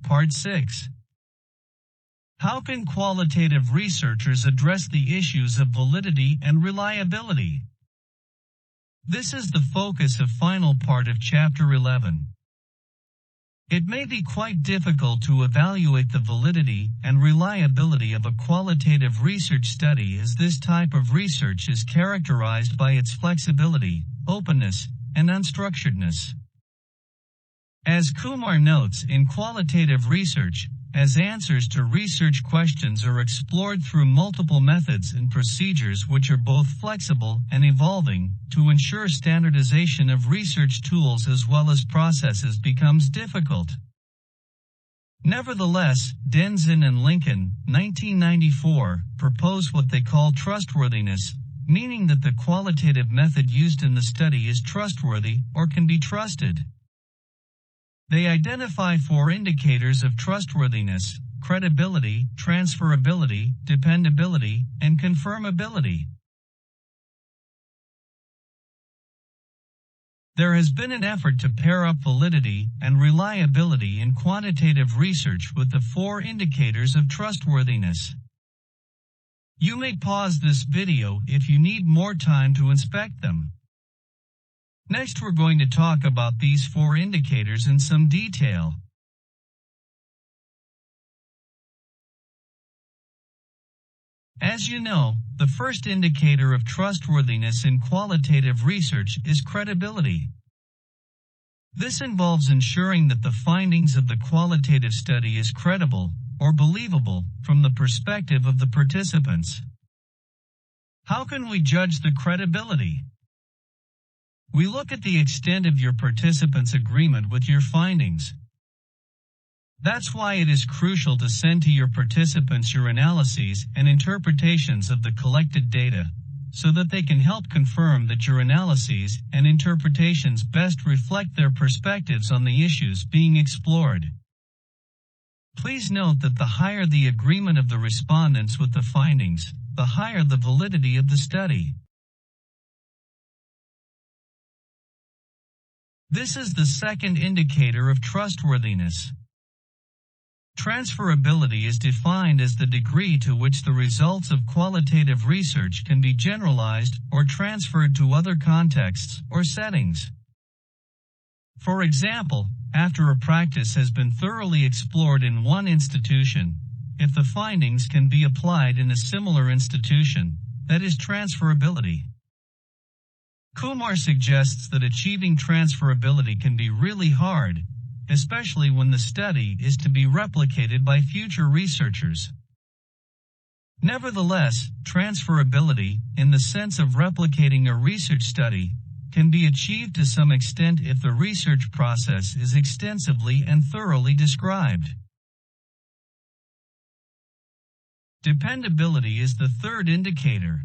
Part 6. How can qualitative researchers address the issues of validity and reliability? This is the focus of final part of Chapter 11. It may be quite difficult to evaluate the validity and reliability of a qualitative research study, as this type of research is characterized by its flexibility, openness, and unstructuredness. As Kumar notes, in qualitative research, as answers to research questions are explored through multiple methods and procedures which are both flexible and evolving, to ensure standardization of research tools as well as processes becomes difficult. Nevertheless, Denzin and Lincoln, 1994, propose what they call trustworthiness, meaning that the qualitative method used in the study is trustworthy or can be trusted. They identify 4 indicators of trustworthiness: credibility, transferability, dependability, and confirmability. There has been an effort to pair up validity and reliability in quantitative research with the 4 indicators of trustworthiness. You may pause this video if you need more time to inspect them. Next, we're going to talk about these 4 indicators in some detail. As you know, the first indicator of trustworthiness in qualitative research is credibility. This involves ensuring that the findings of the qualitative study is credible or believable from the perspective of the participants. How can we judge the credibility? We look at the extent of your participants' agreement with your findings. That's why it is crucial to send to your participants your analyses and interpretations of the collected data, so that they can help confirm that your analyses and interpretations best reflect their perspectives on the issues being explored. Please note that the higher the agreement of the respondents with the findings, the higher the validity of the study. This is the second indicator of trustworthiness. Transferability is defined as the degree to which the results of qualitative research can be generalized or transferred to other contexts or settings. For example, after a practice has been thoroughly explored in one institution, if the findings can be applied in a similar institution, that is transferability. Kumar suggests that achieving transferability can be really hard, especially when the study is to be replicated by future researchers. Nevertheless, transferability, in the sense of replicating a research study, can be achieved to some extent if the research process is extensively and thoroughly described. Dependability is the third indicator.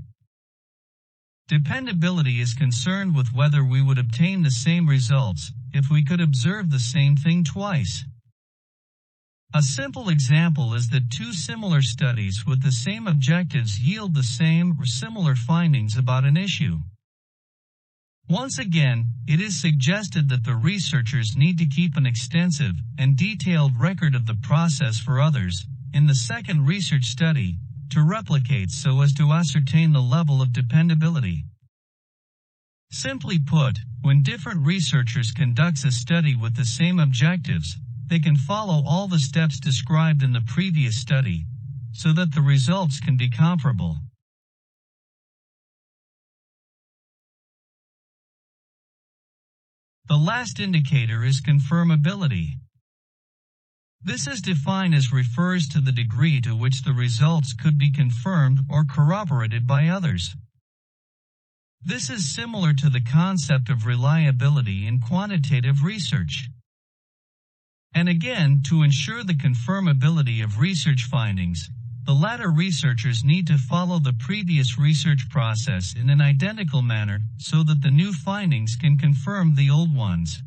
Dependability is concerned with whether we would obtain the same results if we could observe the same thing twice. A simple example is that 2 similar studies with the same objectives yield the same or similar findings about an issue. Once again, it is suggested that the researchers need to keep an extensive and detailed record of the process for others, in the second research study, to replicate so as to ascertain the level of dependability. Simply put, when different researchers conduct a study with the same objectives, they can follow all the steps described in the previous study, so that the results can be comparable. The last indicator is confirmability. This is defined as refers to the degree to which the results could be confirmed or corroborated by others. This is similar to the concept of reliability in quantitative research. And again, to ensure the confirmability of research findings, the latter researchers need to follow the previous research process in an identical manner so that the new findings can confirm the old ones.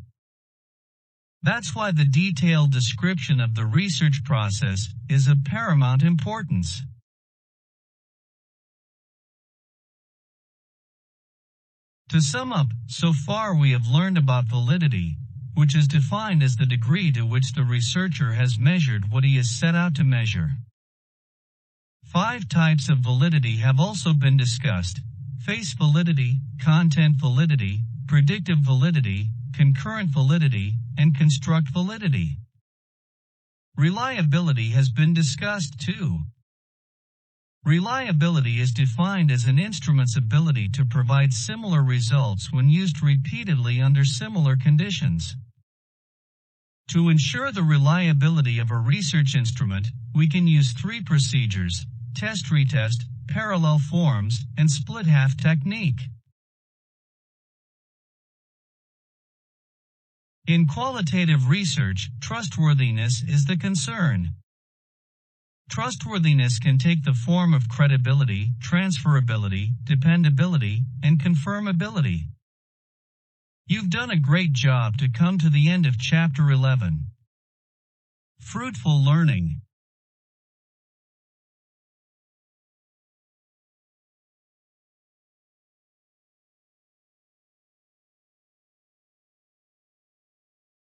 That's why the detailed description of the research process is of paramount importance. To sum up, so far we have learned about validity, which is defined as the degree to which the researcher has measured what he has set out to measure. 5 types of validity have also been discussed: face validity, content validity, predictive validity, concurrent validity, and construct validity. Reliability has been discussed too. Reliability is defined as an instrument's ability to provide similar results when used repeatedly under similar conditions. To ensure the reliability of a research instrument, we can use 3 procedures: test-retest, parallel forms, and split-half technique. In qualitative research, trustworthiness is the concern. Trustworthiness can take the form of credibility, transferability, dependability, and confirmability. You've done a great job to come to the end of Chapter 11. Fruitful learning.